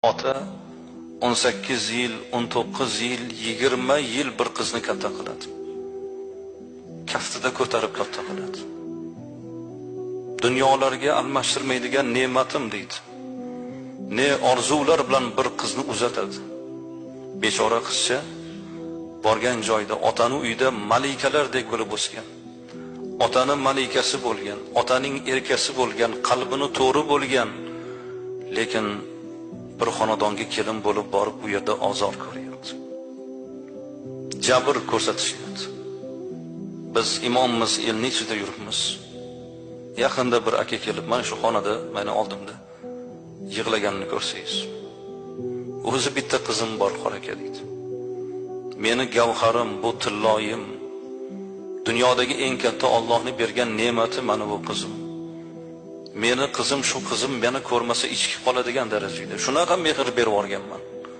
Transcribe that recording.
Ota 18 yil, 19 yil, 20 yil bir qizni katta qiladi. Kaftida ko'tarib katta qiladi. Dunyolarga almashtirmaydigan ne'matim deydi. Ne orzular bilan bir qizni uzatadi. Bechora qizcha borgan joyda otani uyda malikalardek bo'lib o'sgan. Otani malikasi bo'lgan, otaning erkasi bo'lgan, qalbini to'g'ri bo'lgan, lekin bir xonadonga kelin bo'lib borib bu yerda ozor ko'ryapti. Jabr ko'rsatishyapti. Biz imomimiz elning ichida yuribmiz. Yaqinda bir aka kelib, mana shu xonada meni oldimda yig'laganini ko'rsangiz. O'zi bitta qizim bor qor aka deydi. Meni gavharim, bu tilloyim, dunyodagi eng katta Allohning bergan ne'mati mana bu qizim. Meni qizim, shu qizim meni ko'rmasa ichki qoladigan darajada. Shunaqa mehr berib yuborganman.